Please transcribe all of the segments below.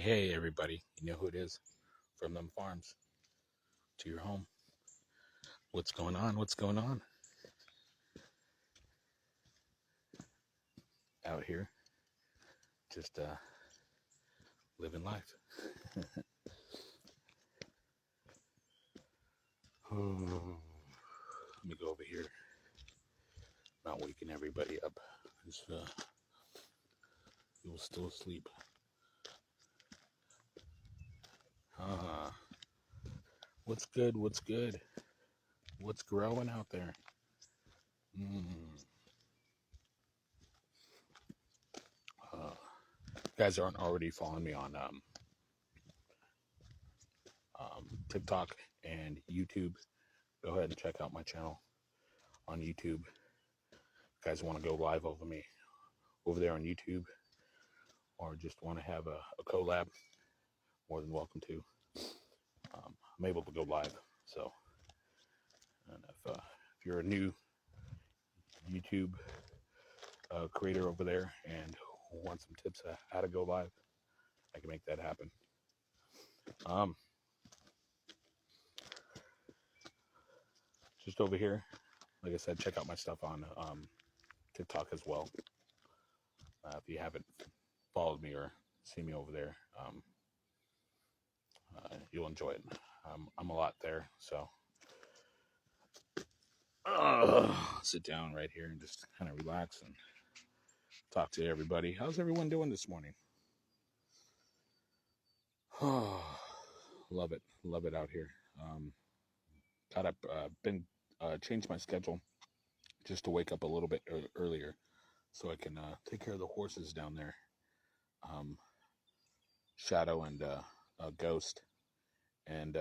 Hey, everybody. You know who it is? From them farms to your home. What's going on? What's going on? Out here, just living life. Let me go over here. Not waking everybody up. You'll still asleep. Uh, what's good? What's good? What's growing out there? Mm. Uh, guys aren't already following me on TikTok and YouTube. Go ahead and check out my channel on YouTube. Guys want to go live over me over there on YouTube, or just want to have a collab, more than welcome to. I'm able to go live. So, and if you're a new YouTube creator over there and want some tips on how to go live, I can make that happen. Just over here, like I said, check out my stuff on TikTok as well. If you haven't followed me or seen me over there, you'll enjoy it. I'm a lot there, so sit down right here and just kind of relax and talk to everybody. How's everyone doing this morning? Love it out here. Got up, changed my schedule just to wake up a little bit earlier so I can take care of the horses down there. Shadow and Ghost, and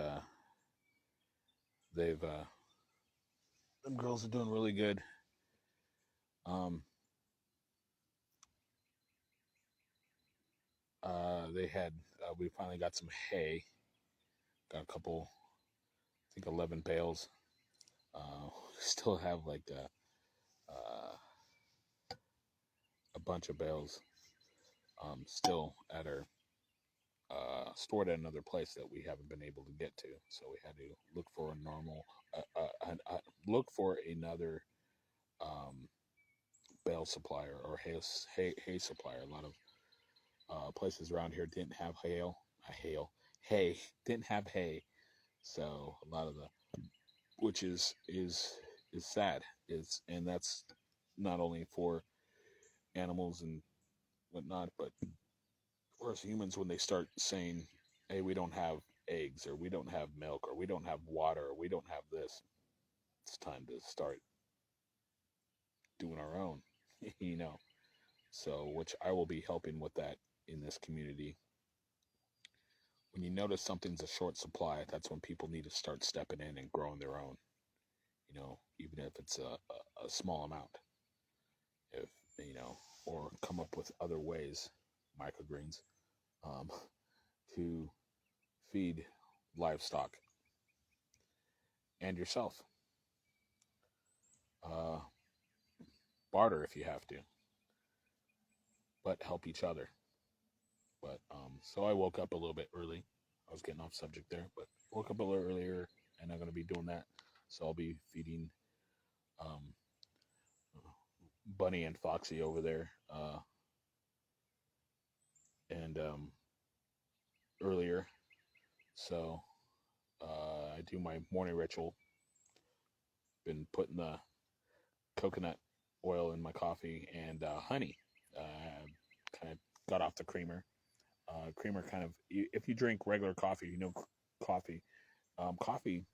they've them girls are doing really good. They had we finally got some hay. Got a couple, I think 11 bales. Still have like a bunch of bales still at our stored at another place that we haven't been able to get to. So we had to look for a normal, look for another bale supplier or hay supplier. A lot of places around here didn't have hay, didn't have hay. So a lot of which is sad. And that's not only for animals and whatnot, but for us humans, when they start saying, hey, we don't have eggs, or we don't have milk, or we don't have water, or we don't have this, it's time to start doing our own, you know. So, which I will be helping with that in this community. When you notice something's a short supply, that's when people need to start stepping in and growing their own, even if it's a small amount. If, or come up with other ways, microgreens, to feed livestock and yourself. Barter if you have to, but help each other. But so I woke up a little bit early. I was getting off subject there, but woke up a little earlier, and I'm going to be doing that. So I'll be feeding Bunny and Foxy over there, and earlier. So I do my morning ritual. Been putting the coconut oil in my coffee and honey. Kind of got off the creamer. Creamer kind of, if you drink regular coffee, coffee, coffee,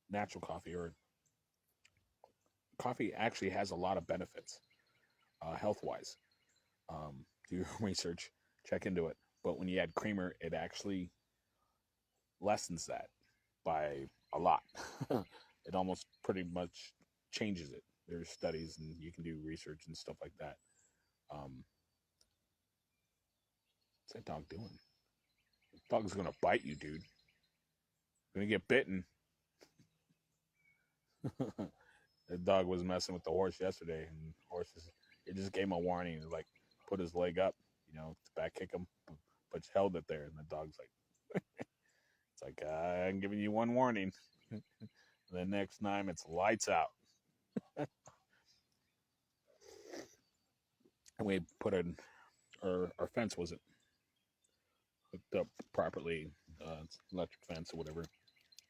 natural coffee, or coffee actually has a lot of benefits, health wise. Do your research, check into it. But when you add creamer, it actually lessens that by a lot. It almost pretty much changes it. There's studies, and you can do research and stuff like that. What's that dog doing? The dog's gonna bite you, dude. Gonna get bitten. The dog was messing with the horse yesterday, and the horse it just gave him a warning. Like, put his leg up, to back kick him, but held it there, and the dog's like, it's like, I'm giving you one warning. The next time it's lights out. And we put in our fence wasn't hooked up properly, electric fence or whatever.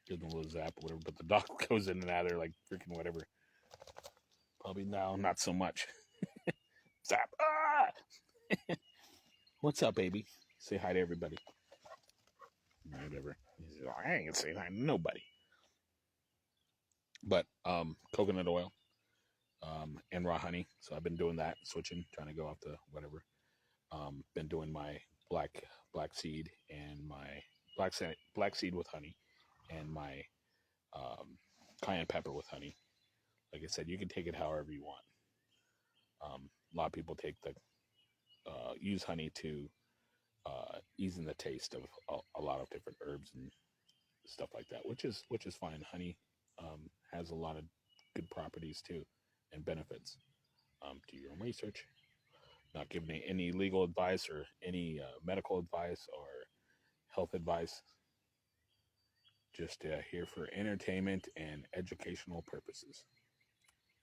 Give them a little zap or whatever, but the dog goes in and out of there like freaking whatever. Probably now, not so much. Zap. Ah! What's up, baby? Say hi to everybody. Whatever. He's like, I ain't gonna say hi to nobody. But coconut oil and raw honey. So I've been doing that, switching, trying to go off to whatever. Been doing my black seed and my black seed with honey, and my cayenne pepper with honey. Like I said, you can take it however you want. A lot of people take the use honey to easing the taste of a lot of different herbs and stuff like that, which is fine. Honey has a lot of good properties too and benefits. Do your own research. Not giving any legal advice or any medical advice or health advice. Just here for entertainment and educational purposes.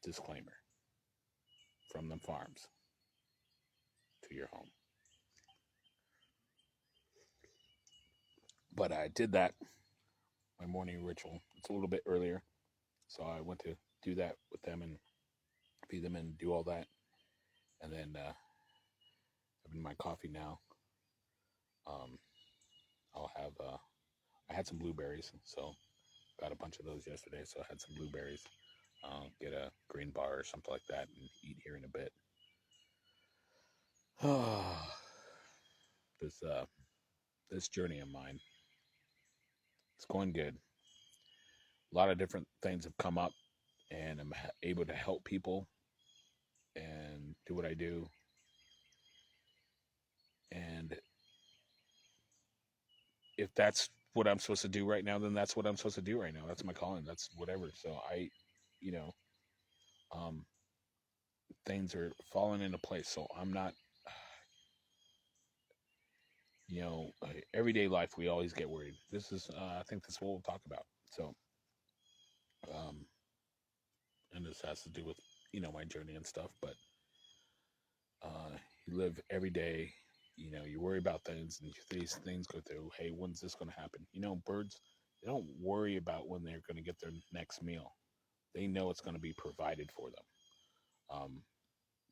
Disclaimer. From the farms to your home. But I did that, my morning ritual. It's a little bit earlier. So I went to do that with them and feed them and do all that. And then having my coffee now. I'll have, I had some blueberries. So got a bunch of those yesterday. So I had some blueberries. I'll get a green bar or something like that and eat here in a bit. This journey of mine, it's going good. A lot of different things have come up, and I'm able to help people and do what I do. And if that's what I'm supposed to do right now, then that's what I'm supposed to do right now. That's my calling. That's whatever. So things are falling into place. So I'm not, everyday life, we always get worried. This is, I think this is what we'll talk about. So, and this has to do with, my journey and stuff, but you live every day, you worry about things and these things go through. Hey, when's this going to happen? Birds, they don't worry about when they're going to get their next meal. They know it's going to be provided for them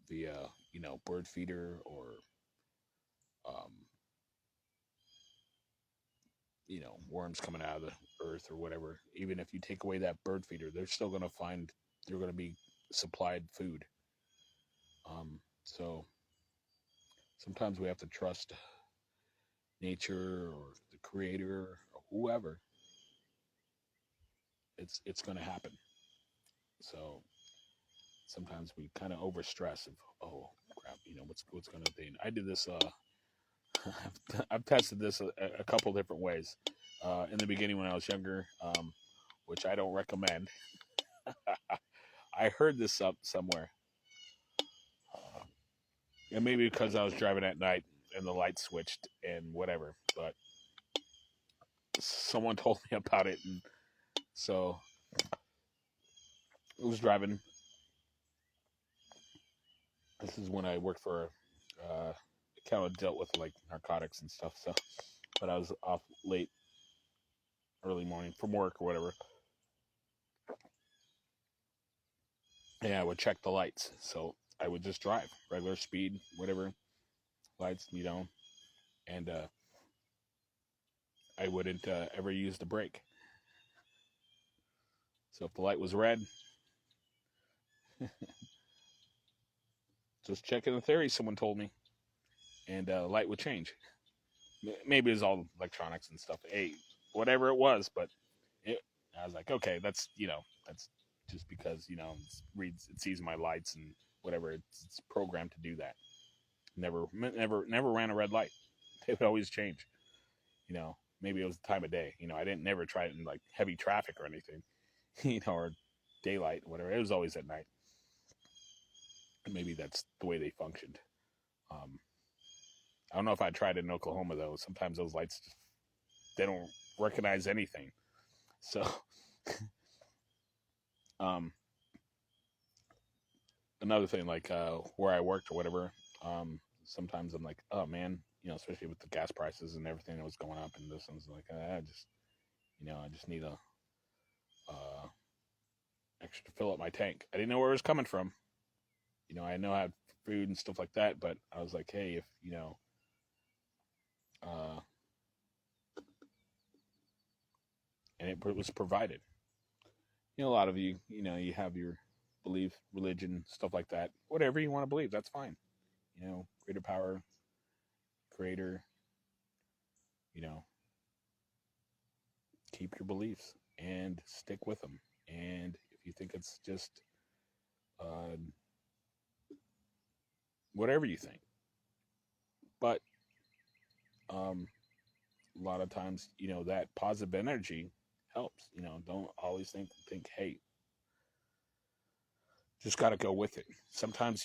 via, bird feeder or, worms coming out of the earth or whatever. Even if you take away that bird feeder, they're still going to they're going to be supplied food. So sometimes we have to trust nature or the creator or whoever. It's going to happen. So sometimes we kind of overstress of, oh crap, what's going to be. I did this. I've tested this a couple different ways. In the beginning when I was younger, which I don't recommend. I heard this up somewhere. And maybe because I was driving at night and the light switched and whatever. But someone told me about it. And so I was driving. This is when I worked for kind of dealt with like narcotics and stuff. So, but I was off late, early morning from work or whatever. And I would check the lights. So I would just drive regular speed, whatever lights, and I wouldn't ever use the brake. So if the light was red, just checking the theory, someone told me, and the light would change. Maybe it was all electronics and stuff. Hey, whatever it was, but I was like, okay, that's just because it sees my lights and whatever. It's programmed to do that. Never ran a red light. They would always change. Maybe it was the time of day. I didn't never try it in like heavy traffic or anything, or daylight, whatever. It was always at night. Maybe that's the way they functioned. I don't know if I tried it in Oklahoma though. Sometimes those lights just, they don't recognize anything. So um, another thing, like where I worked or whatever, sometimes I'm like, oh man, especially with the gas prices and everything that was going up, and this one's like, I just, I just need a uh, extra to fill up my tank. I didn't know where it was coming from. I know I had food and stuff like that, but I was like, hey, if uh, and it was provided. A lot of you, you have your belief, religion, stuff like that. Whatever you want to believe, that's fine. Greater power, creator. You know, keep your beliefs and stick with them. And if you think it's just uh, whatever you think, but um, a lot of times, that positive energy helps. Don't always think, hey, just got to go with it. Sometimes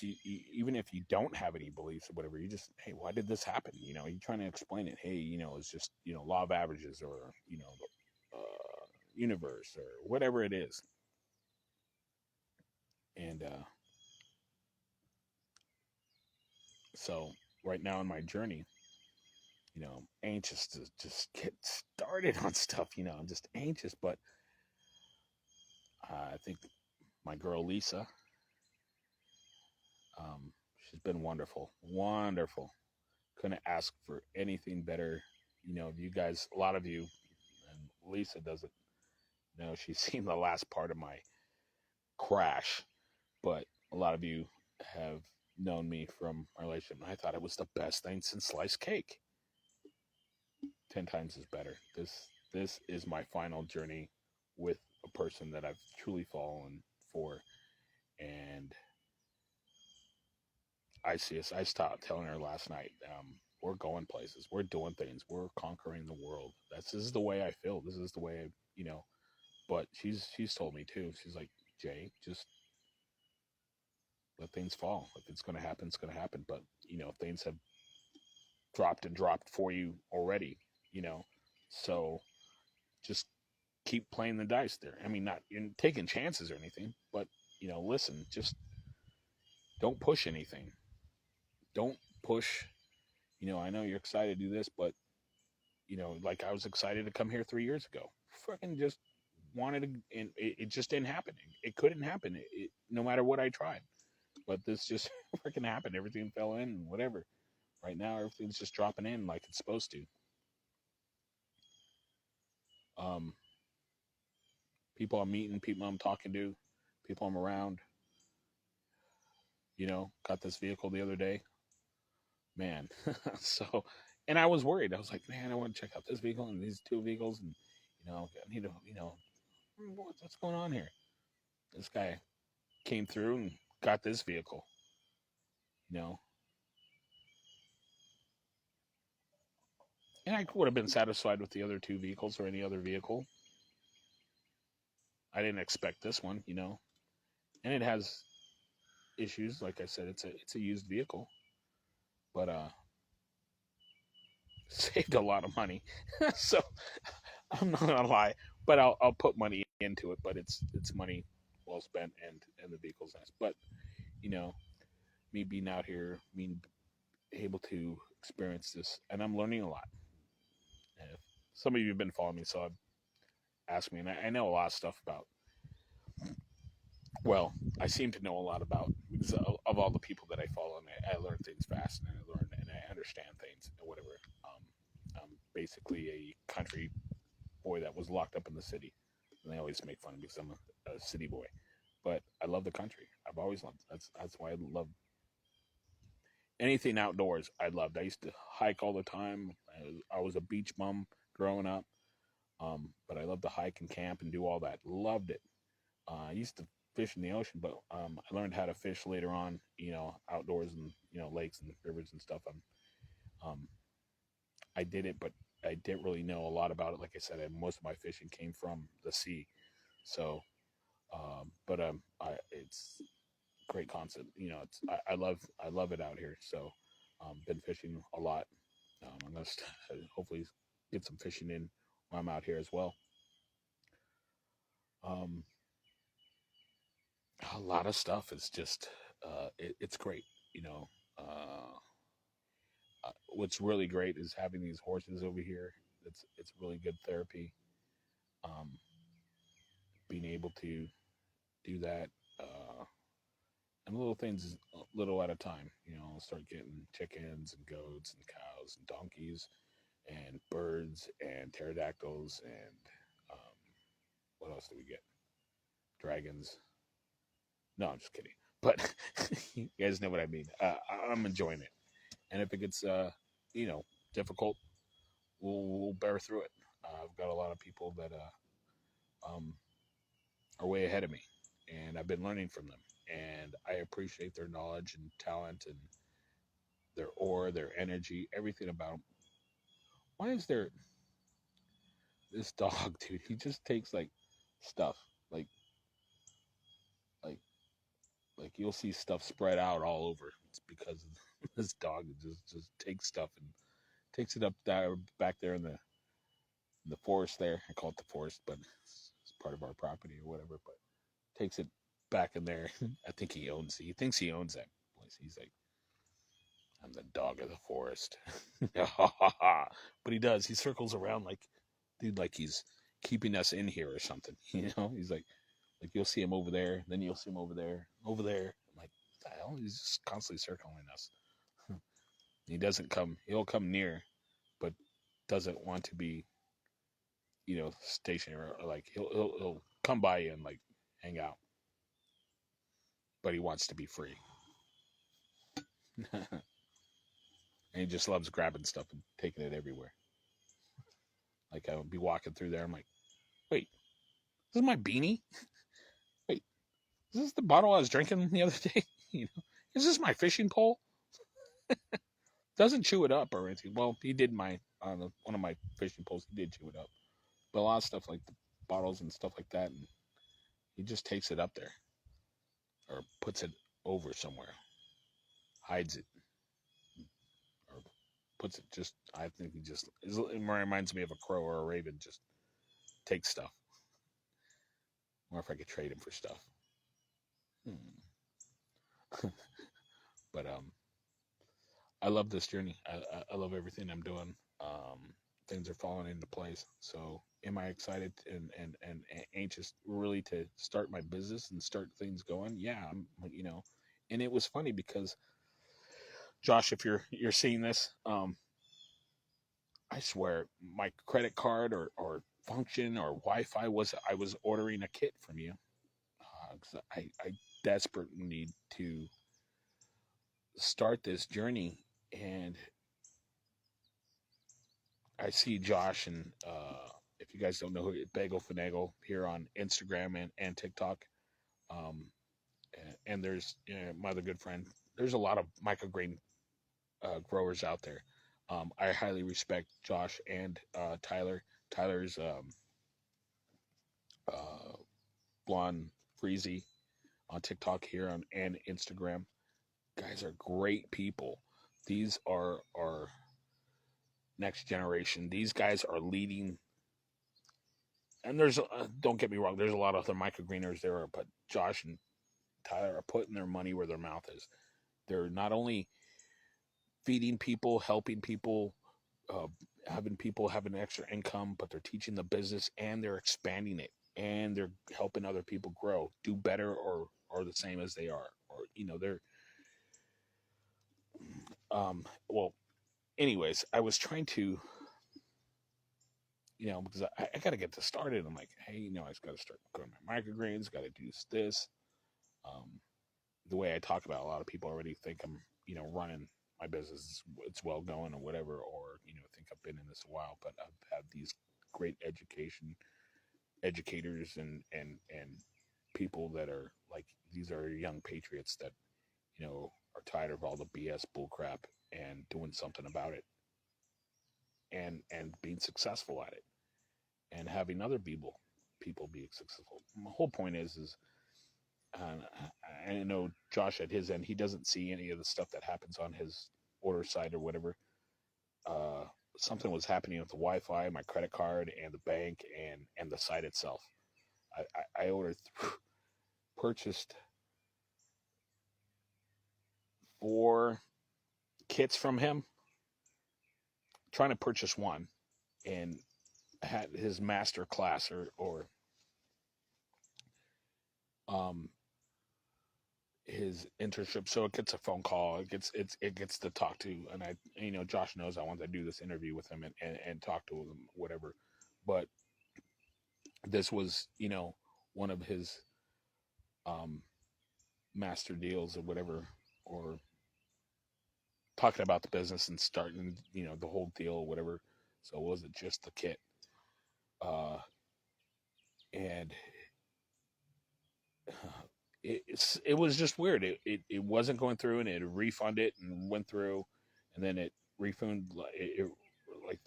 even if you don't have any beliefs or whatever, you just, hey, why did this happen? You're trying to explain it. Hey, it's just, law of averages, or universe, or whatever it is. And so right now in my journey, anxious to just get started on stuff. I'm just anxious, but I think my girl Lisa, she's been wonderful, wonderful. Couldn't ask for anything better. If you guys, a lot of you, and Lisa doesn't know, she's seen the last part of my crash, but a lot of you have known me from my relationship. I thought it was the best thing since sliced cake. 10 times is better. This is my final journey with a person that I've truly fallen for, and I stopped telling her last night. We're going places. We're doing things. We're conquering the world. This is the way I feel. This is the way But she's told me too. She's like, Jay, just let things fall. If it's going to happen, it's going to happen. But things have dropped for you already. You know, so just keep playing the dice there. I mean, not in taking chances or anything, but listen, just don't push anything. Don't push. I know you're excited to do this, but like I was excited to come here 3 years ago. Fucking just wanted to, and it just didn't happen. It couldn't happen. No matter what I tried. But this just freaking happened. Everything fell in and whatever. Right now, everything's just dropping in like it's supposed to. Um, People I'm meeting, people I'm talking to, people I'm around. Got this vehicle the other day, man. So, and I was worried. I was like, man, I want to check out this vehicle and these two vehicles, and I need to, what's going on here? This guy came through and got this vehicle. You know, and I would have been satisfied with the other two vehicles or any other vehicle. I didn't expect this one, and it has issues. Like I said, it's a used vehicle, but saved a lot of money. So I'm not gonna lie, but I'll put money into it. But it's money well spent, and the vehicle's nice. But you know, me being out here, being able to experience this, and I'm learning a lot. And if some of you have been following me, so I've asked me, and I know a lot of stuff about. Well, I seem to know a lot about because of all the people that I follow, and I learn things fast, and I learn and I understand things and whatever. I'm basically a country boy that was locked up in the city, and they always make fun of me because I'm a city boy. But I love the country. I've always loved it. That's why I love anything outdoors. I loved. I used to hike all the time. I was a beach bum growing up, but I loved to hike and camp and do all that. Loved it. I used to fish in the ocean, but I learned how to fish later on. Outdoors and lakes and rivers and stuff. Um, I did it, but I didn't really know a lot about it. Like I said, most of my fishing came from the sea. So, but it's great concept. I love it out here. So, Been fishing a lot. I'm gonna hopefully get some fishing in while I'm out here as well. Um, a lot of stuff is just it's great. You know, what's really great is having these horses over here. It's really good therapy. Um, being able to do that. And little things, little at a time. You know, start getting chickens and goats and cows and donkeys and birds and pterodactyls and um, what else do we get? Dragons. No, I'm just kidding. But you guys know what I mean. I'm enjoying it, and if it gets you know difficult, we'll bear through it. I've got a lot of people that um, are way ahead of me, and I've been learning from them, and I appreciate their knowledge and talent and their aura, their energy, everything about them. Why is there this dog, dude? He just takes like stuff, like like like you'll see stuff spread out all over. It's because this dog just takes stuff and takes it up there back there in the forest there. I call it the forest, but it's part of our property or whatever. But takes it back in there. I think he owns. He thinks he owns that place. He's like, I'm the dog of the forest. But he does. He circles around like, dude, like he's keeping us in here or something. You know, he's like you'll see him over there, then you'll see him over there, over there. I'm like, what the hell? He's just constantly circling us. He doesn't come. He'll come near, but doesn't want to be, you know, stationary. Or like he'll come by you and like hang out, but he wants to be free. And he just loves grabbing stuff and taking it everywhere. Like I would be walking through there. I'm like, wait, this is my beanie. Wait, is this the bottle I was drinking the other day? You know, is this my fishing pole? Doesn't chew it up or anything. Well, he did my on one of my fishing poles. He did chew it up, but a lot of stuff like the bottles and stuff like that, and he just takes it up there or puts it over somewhere, hides it, or puts it just. I think he just it reminds me of a crow or a raven. Just takes stuff. Or if I could trade him for stuff. Hmm. But I love this journey. I love everything I'm doing. Things are falling into place. So, am I excited and anxious really to start my business and start things going? Yeah, you know, and it was funny because Josh, if you're seeing this, I swear my credit card or function or Wi-Fi was I was ordering a kit from you because I desperately need to start this journey and I see Josh and if you guys don't know who Bagel Finagle here on Instagram and TikTok, um, and there's my other good friend. There's a lot of microgreen growers out there. I highly respect Josh and Tyler. Tyler's uh, blonde freezy on TikTok here on and Instagram. Guys are great people. These are next generation. These guys are leading and there's don't get me wrong, there's a lot of other microgreeners there, but Josh and Tyler are putting their money where their mouth is. They're not only feeding people, helping people, uh, having people have an extra income, but they're teaching the business and they're expanding it and they're helping other people grow, do better or the same as they are, or you know they're well. Anyways, I was trying to you know because I got to get this started. I'm like, hey, you know, I just got to start growing my microgreens, got to do this. Um, the way I talk about it, a lot of people already think I'm, you know, running my business. It's well going or whatever, or, you know, think I've been in this a while, but I've had these great educators and people that are like, these are young patriots that, you know, are tired of all the BS bullcrap and doing something about it and being successful at it and having other people be successful. My whole point is I know Josh at his end, he doesn't see any of the stuff that happens on his order site or whatever, something was happening with the Wi-Fi, my credit card, and the bank, and the site itself. I ordered, purchased 4 kits from him, trying to purchase one, and had his master class or um his internship. So it gets a phone call, it gets to talk to, and I, Josh knows I want to do this interview with him and talk to him, whatever. But this was, one of his um master deals or whatever, or talking about the business and starting, the whole deal or whatever. So it wasn't just the kit. And it was just weird. It wasn't going through, and it refunded it and went through, and then it refunded like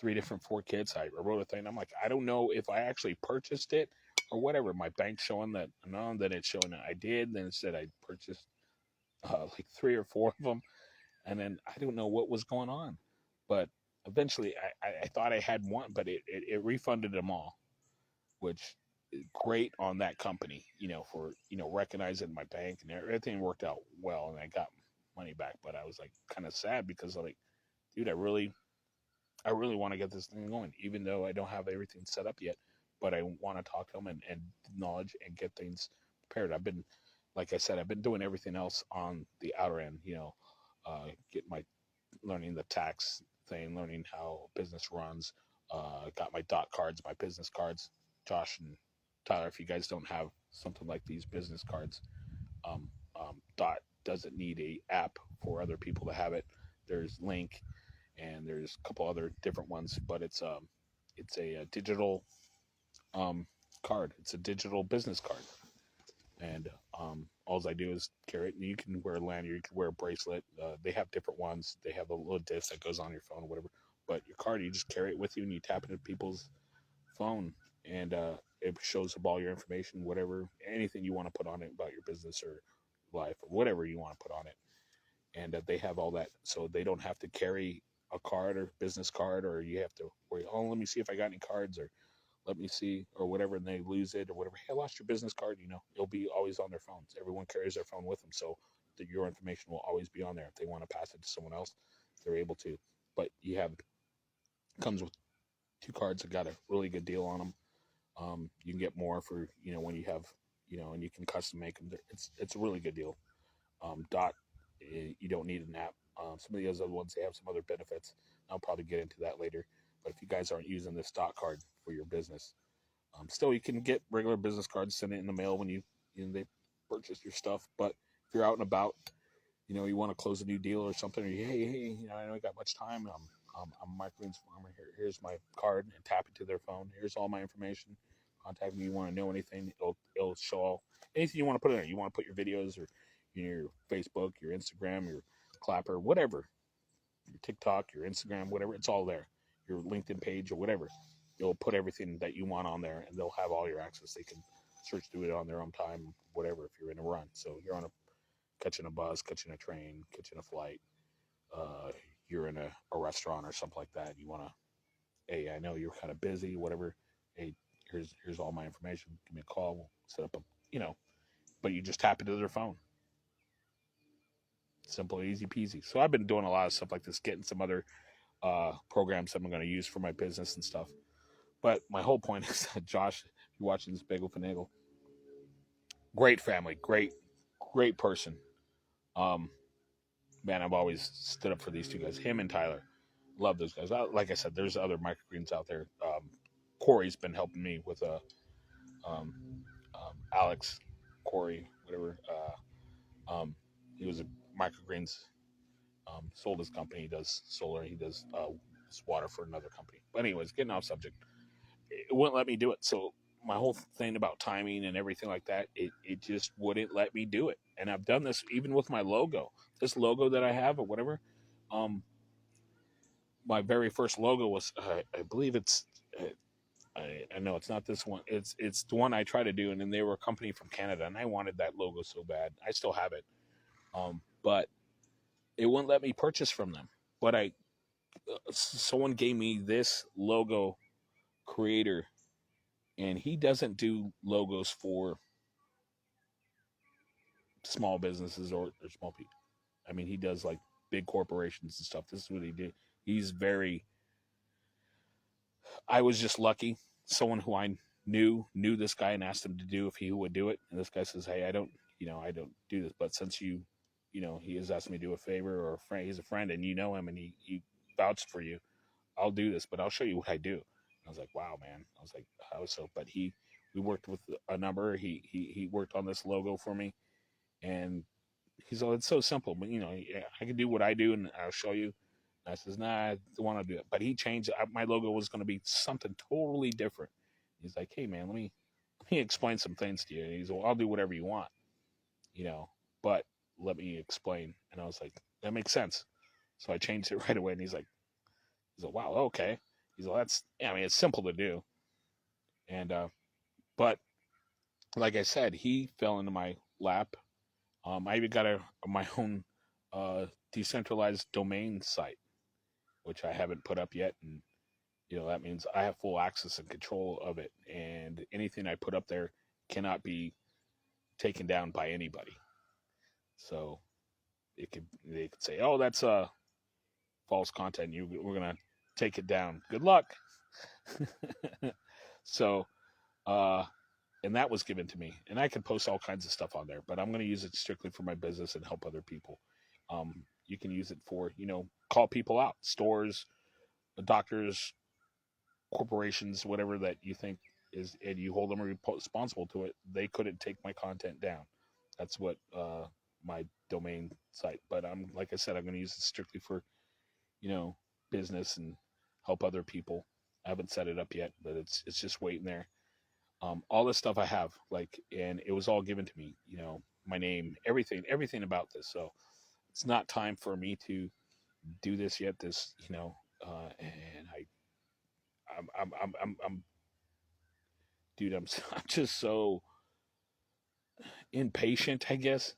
4 kits. I wrote a thing. I'm like, I don't know if I actually purchased it or whatever. My bank's showing that no, and then it's showing that I did. Then it said I purchased like 3 or 4 of them, and then I don't know what was going on. But eventually, I thought I had one, but it refunded them all, which great on that company, for recognizing my bank, and everything worked out well, and I got money back. But I was like kind of sad because I'm like, dude, I really want to get this thing going, even though I don't have everything set up yet. But I want to talk to them and knowledge and get things prepared. I've been, like I said, I've been doing everything else on the outer end, get my learning the tax thing, learning how business runs. Got my dot cards, my business cards. Josh and Tyler, if you guys don't have something like these business cards, Dot doesn't need a app for other people to have it. There's Link, and there's a couple other different ones, but it's a digital card. It's a digital business card, and all I do is carry it. And you can wear a lanyard, you can wear a bracelet. They have different ones. They have a little disc that goes on your phone or whatever. But your card, you just carry it with you, and you tap into people's phone, and it shows up all your information, whatever, anything you want to put on it about your business or life or whatever you want to put on it. And they have all that, so they don't have to carry a card or business card, or you have to worry, oh, let me see if I got any cards, or let me see, or whatever, and they lose it or whatever. Hey, I lost your business card. It'll be always on their phones. Everyone carries their phone with them, so that your information will always be on there. If they want to pass it to someone else, they're able to. But comes with 2 cards that got a really good deal on them. You can get more for when you have and you can custom make them. It's a really good deal. Dot, you don't need an app. Some of the other ones, they have some other benefits. I'll probably get into that later. But if you guys aren't using this Dot card for your business, still you can get regular business cards, send it in the mail when they purchase your stuff. But if you're out and about, you want to close a new deal or something, or hey, I don't got much time. I'm a microgreens farmer. Here's my card, and tap it to their phone. Here's all my information. Contact me. You want to know anything? It'll show all anything you want to put in there. You want to put your videos or your Facebook, your Instagram, your Clapper, whatever, your TikTok, your Instagram, whatever. It's all there. Your LinkedIn page or whatever. It'll put everything that you want on there, and they'll have all your access. They can search through it on their own time, whatever. If you're in a run, so you're catching a bus, catching a train, catching a flight. You're in a restaurant or something like that. You want to, hey, I know you're kind of busy, whatever. Hey, here's all my information. Give me a call. We'll set up but you just tap into their phone. Simple, easy peasy. So I've been doing a lot of stuff like this, getting some other programs that I'm going to use for my business and stuff. But my whole point is that Josh, if you're watching this Bagel Finagle, great family, great person. Man, I've always stood up for these 2 guys, him and Tyler. Love those guys. Like I said, there's other microgreens out there. Corey's been helping me with Alex, Corey, whatever. He was a microgreens. Sold his company. He does solar. He does water for another company. But anyways, getting off subject, it wouldn't let me do it. So my whole thing about timing and everything like that, it just wouldn't let me do it. And I've done this even with my logo. This logo that I have or whatever. My very first logo was, I believe it's, I know it's not this one. It's the one I try to do, and then they were a company from Canada, and I wanted that logo so bad. I still have it, but it wouldn't let me purchase from them. but someone gave me this logo creator, and he doesn't do logos for small businesses or small people. I mean, he does like big corporations and stuff. This is what he did. He's very. I was just lucky. Someone who I knew this guy and asked him to do if he would do it, and this guy says, "Hey, I don't do this, but since he has asked me to do a favor or a friend, he's a friend, and you know him, and he vouched for you. I'll do this, but I'll show you what I do." I was like, "Wow, man!" I was like, "How so?" But we worked with a number. He worked on this logo for me, and he's all, it's so simple, but I can do what I do, and I'll show you. And I says, "Nah, I don't want to do it." But he changed it. My logo was going to be something totally different. He's like, "Hey, man, let me explain some things to you." And he's like, "Well, I'll do whatever you want, you know, but let me explain." And I was like, "That makes sense." So I changed it right away. And he's like, "Wow, okay." He's like, I mean, it's simple to do. And but like I said, he fell into my lap. I even got my own decentralized domain site, which I haven't put up yet, and that means I have full access and control of it, and anything I put up there cannot be taken down by anybody. So they could say, "Oh, that's false content. We're gonna take it down. Good luck." So, and that was given to me, and I can post all kinds of stuff on there, but I'm gonna use it strictly for my business and help other people. You can use it for call people out, stores, doctors, corporations, whatever that you think is, and you hold them responsible to it. They couldn't take my content down. That's what my domain site. But like I said, I'm going to use it strictly for business and help other people. I haven't set it up yet, but it's just waiting there. All this stuff I have, and it was all given to me. My name, everything about this. So it's not time for me to do this yet. And I'm dude, I'm just so impatient, I guess.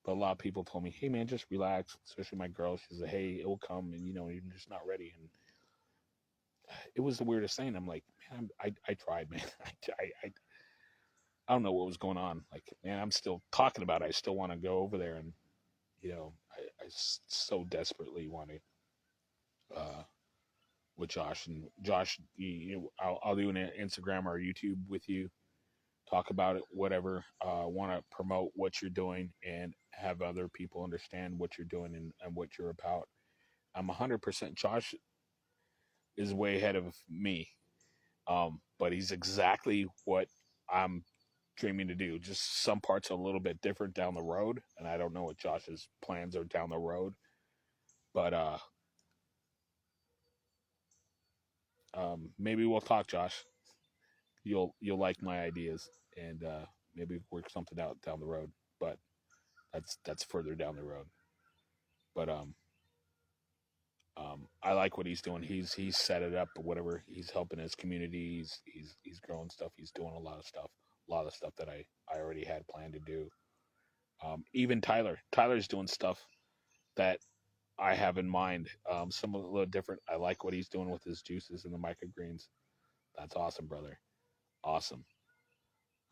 But a lot of people told me, "Hey, man, just relax." Especially my girl, she said, "Hey, it will come," and you're just not ready. And it was the weirdest thing. I'm like, man, I tried, man. I don't know what was going on. Like, man, I'm still talking about it. I still want to go over there, and I so desperately want to with Josh. And Josh, I'll do an Instagram or YouTube with you, talk about it, whatever. Want to promote what you're doing and have other people understand what you're doing and what you're about. I'm 100%. Josh is way ahead of me, but he's exactly what I'm dreaming to do. Just some parts a little bit different down the road, and I don't know what Josh's plans are down the road, but maybe we'll talk, Josh. You'll like my ideas, and maybe work something out down the road. But that's further down the road. But I like what he's doing. He's set it up, or whatever. He's helping his community. He's growing stuff. He's doing a lot of stuff that I already had planned to do. Even Tyler's doing stuff that I have in mind. Some a little different. I like what he's doing with his juices and the microgreens. That's awesome, brother. Awesome.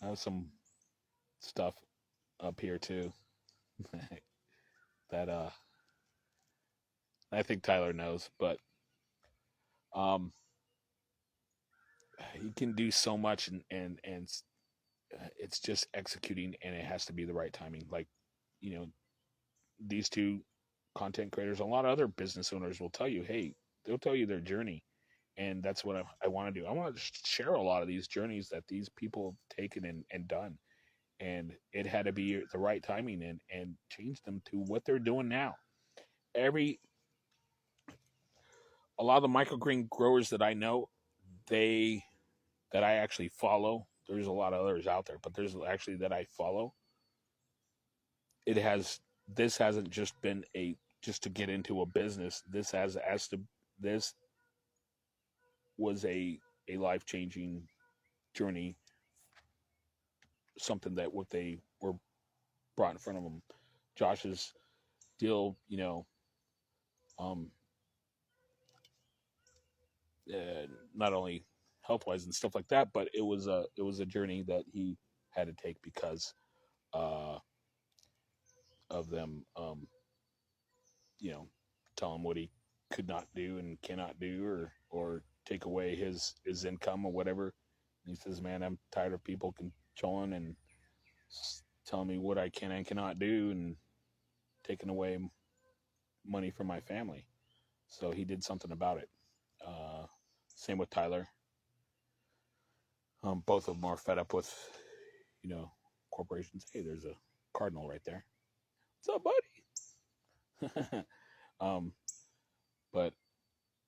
I have some stuff up here too that I think Tyler knows, but um, he can do so much, and it's just executing, and it has to be the right timing. Like, you know, these two content creators, a lot of other business owners will tell you, hey, they'll tell you their journey, and that's what I want to do. I want to share a lot of these journeys that these people have taken and done, and it had to be the right timing and change them to what they're doing now. Every A lot of the microgreen growers that I know, they that I actually follow. There's a lot of others out there, but there's actually that I follow. It has This hasn't just been a just to get into a business. This was a life changing journey. Something that what they were brought in front of them. Josh's deal, um, not only health wise and stuff like that, but it was a journey that he had to take because uh, of them, tell him what he could not do and cannot do, or take away his income or whatever. And he says, "Man, I'm tired of people controlling and telling me what I can and cannot do, and taking away money from my family." So he did something about it. Uh, Same with Tyler. Both of them are fed up with, you know, corporations. Hey, there's a cardinal right there. What's up, buddy? um, but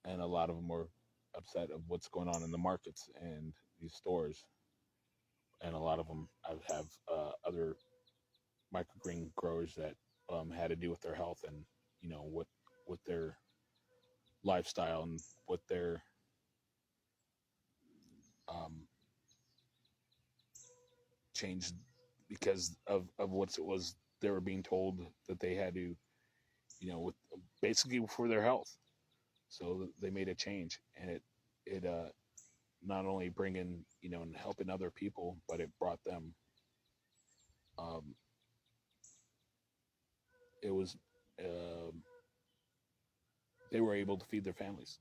and a lot of them were upset of what's going on in the markets and these stores, and a lot of them have other microgreen growers that had to do with their health and what their lifestyle and what their um, changed because of what it was they were being told that they had to, with basically for their health. So they made a change, and it not only bringing and helping other people, but it brought them. Um, it was um they were able to feed their families.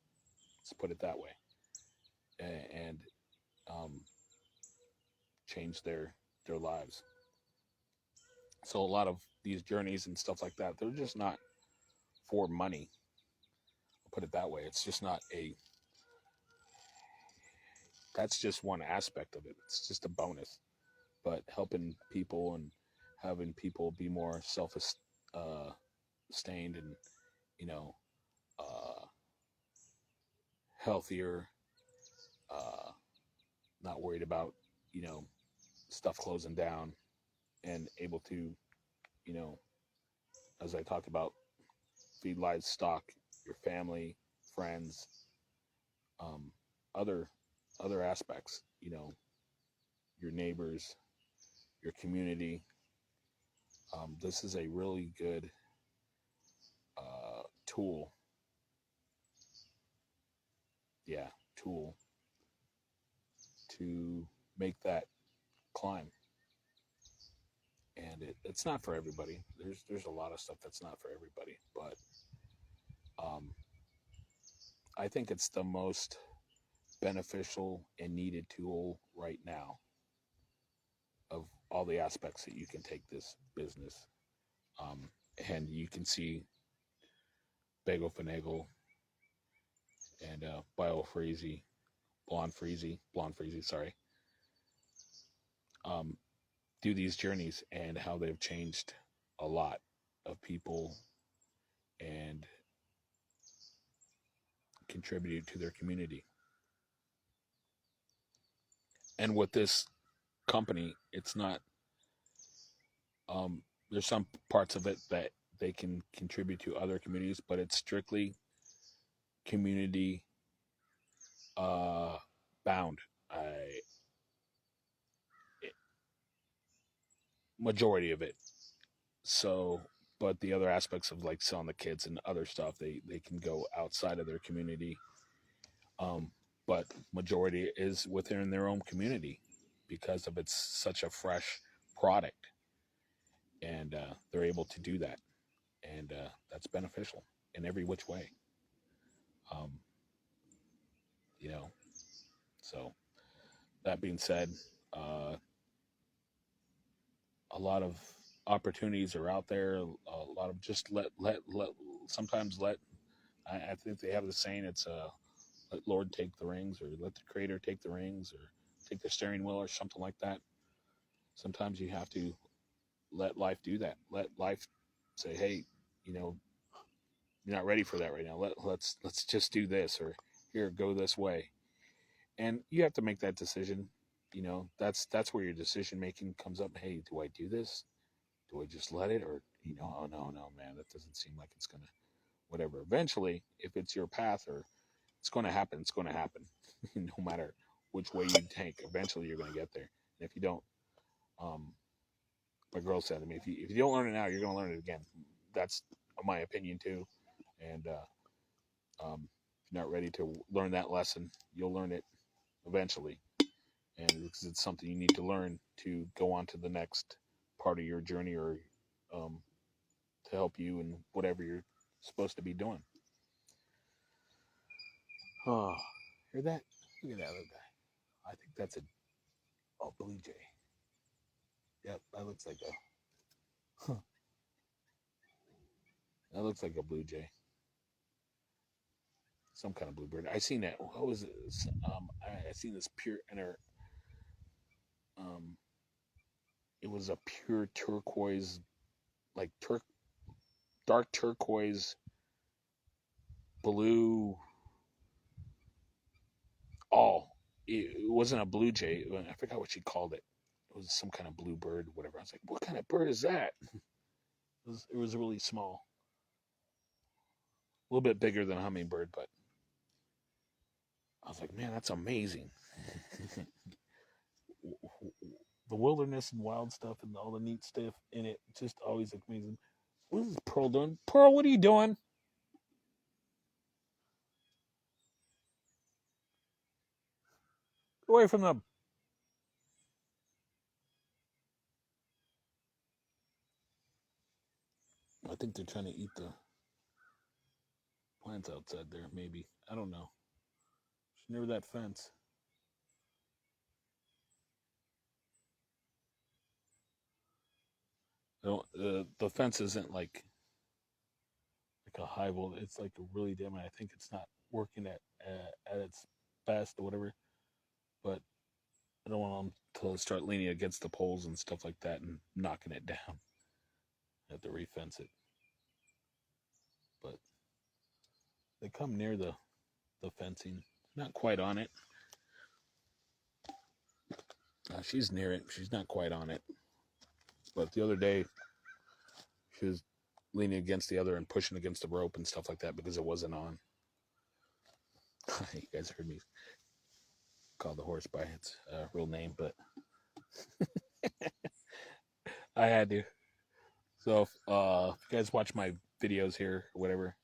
Let's put it that way, and um, change their lives. So a lot of these journeys and stuff like that, they're just not for money. I'll put it that way. It's just not a. That's just one aspect of it. It's just a bonus. But helping people and having people be more uh, sustained and you know uh, healthier, uh, not worried about you know stuff closing down, and able to you know as I talked about, feed livestock, your family, friends, um, other other aspects, your neighbors, your community. This is a really good tool, yeah, tool to make that climb. And it's not for everybody. There's a lot of stuff that's not for everybody, but um, I think it's the most beneficial and needed tool right now of all the aspects that you can take this business. Um, and you can see Bagel Finagle and Biofreezy, Blonde Freezy, sorry, um, do these journeys and how they've changed a lot of people and contributed to their community. And with this company, it's not. There's some parts of it that they can contribute to other communities, but it's strictly community uh, bound. I Majority of it. So, but the other aspects of like selling the kids and other stuff, they can go outside of their community. Um, but majority is within their own community because of it's such a fresh product, and they're able to do that, and that's beneficial in every which way. Um, you know, so that being said, uh, a lot of opportunities are out there. A lot of just let sometimes let. I think they have the saying it's let Lord take the rings, or let the Creator take the rings, or take the steering wheel, or something like that. Sometimes you have to let life do that. Let life say, "Hey, you know, you're not ready for that right now. Let's just do this, or here, go this way." And you have to make that decision. That's where your decision making comes up. Hey, do I do this? Do I just let it, or oh no, man, that doesn't seem like it's gonna whatever. Eventually, if it's your path, or it's going to happen, it's going to happen, no matter which way you take. Eventually, you're going to get there. And if you don't, um, my girl said to me, if you don't learn it now, you're going to learn it again. That's my opinion too. And um, If you're not ready to learn that lesson, you'll learn it eventually, and it's something you need to learn to go on to the next part of your journey, or um, to help you in whatever you're supposed to be doing. Oh, hear that? Look at that other guy. I think that's a blue jay. Yep, that looks like a that looks like a blue jay, some kind of bluebird. I seen that. What was it? I seen this pure inner. Um, it was a pure turquoise, like dark turquoise, blue. Oh, it wasn't a blue jay. I forgot what she called it. It was some kind of blue bird, whatever. I was like, what kind of bird is that? It was really small, a little bit bigger than a hummingbird, but I was like, man, that's amazing. The wilderness and wild stuff and all the neat stuff in it just always amazing. What is Pearl doing? Pearl, what are you doing? Get away from them. I think they're trying to eat the plants outside there, maybe. I don't know. She's near that fence. The fence isn't like a high volt. It's like a really dim. I think it's not working at its best or whatever. But I don't want them to start leaning against the poles and stuff like that and knocking it down. I have to refence it. But they come near the fencing. Not quite on it. She's near it. She's not quite on it. But the other day, she was leaning against the other and pushing against the rope and stuff like that because it wasn't on. You guys heard me call the horse by its real name, but I had to. So if you guys watch my videos here or whatever,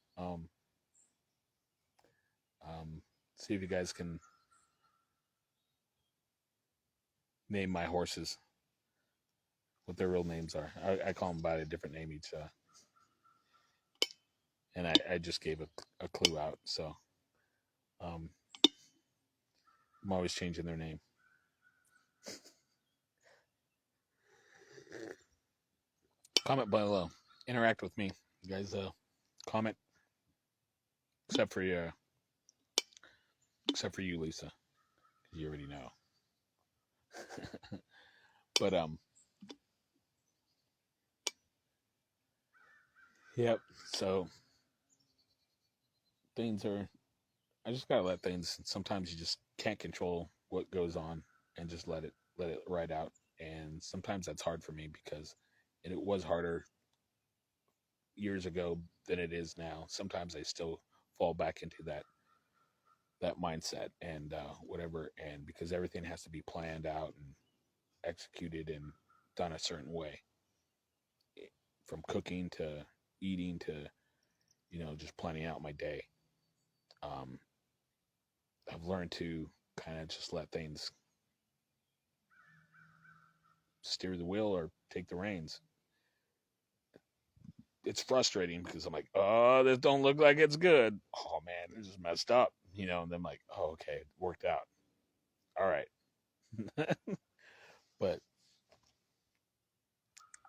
see if you guys can name my horses what their real names are. I call them by a different name each, and I just gave a clue out. So um, I'm always changing their name. Comment below. Interact with me, you guys. Comment, except for you, Lisa. You already know. But yep. So things are. I just gotta let things. Sometimes you just can't control what goes on, and just let it ride out. And sometimes that's hard for me because, and it was harder years ago than it is now. Sometimes I still fall back into that mindset and whatever, and because everything has to be planned out and executed and done a certain way, from cooking to eating to just planning out my day. Um, I've learned to kind of just let things steer the wheel or take the reins. It's frustrating because I'm like, oh, this don't look like it's good. Oh man, this is messed up. And then I'm like, oh, okay, it worked out. All right. But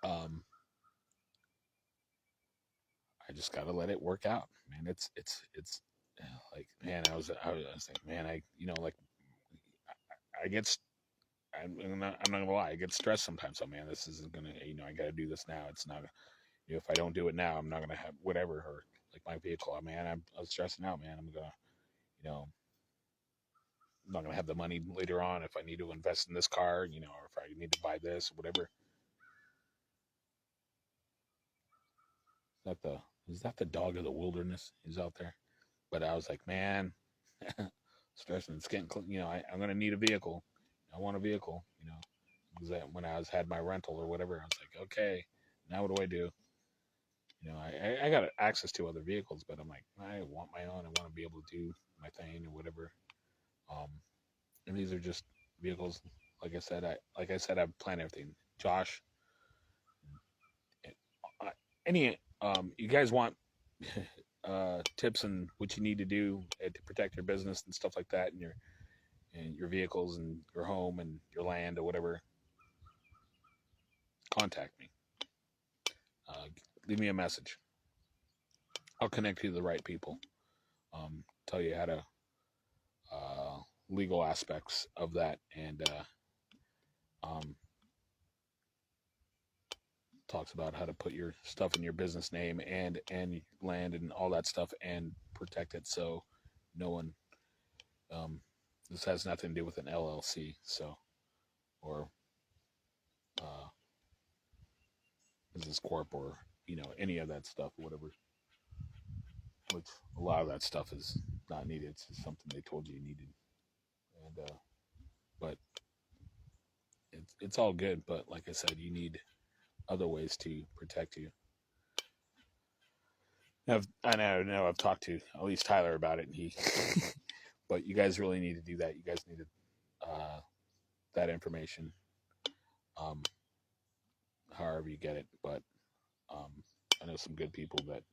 um, I just gotta let it work out, man. It's like, man, I was like, man, like I get I'm not gonna lie, I get stressed sometimes. So man, this isn't gonna, I gotta do this now. It's not, if I don't do it now, I'm not gonna have whatever, or like my vehicle. Man, I'm stressing out, man. I'm gonna, you know, I'm not gonna have the money later on if I need to invest in this car, or if I need to buy this, whatever. Is that the dog of the wilderness? He's out there. But I was like, man, stressing. It's getting, I'm gonna need a vehicle. I want a vehicle, because when I had my rental or whatever, I was like, okay, now what do I do? I got access to other vehicles, but I'm like, I want my own. I want to be able to do my thing or whatever. Um, and these are just vehicles. Like I said, I've planned everything. Josh, uh, any you guys want tips on what you need to do to protect your business and stuff like that, and your vehicles and your home and your land or whatever, contact me. Uh, Leave me a message. I'll connect you to the right people. Tell you how to legal aspects of that, and um, talks about how to put your stuff in your business name and land and all that stuff and protect it so no one. Um, this has nothing to do with an LLC, so or uh, business corp or any of that stuff, whatever. Which a lot of that stuff is not needed. It's just something they told you needed, and but it's all good. But like I said, you need other ways to protect you. I know I've talked to at least Tyler about it, and he. But you guys really need to do that. You guys need that information, um, however you get it. But I know some good people that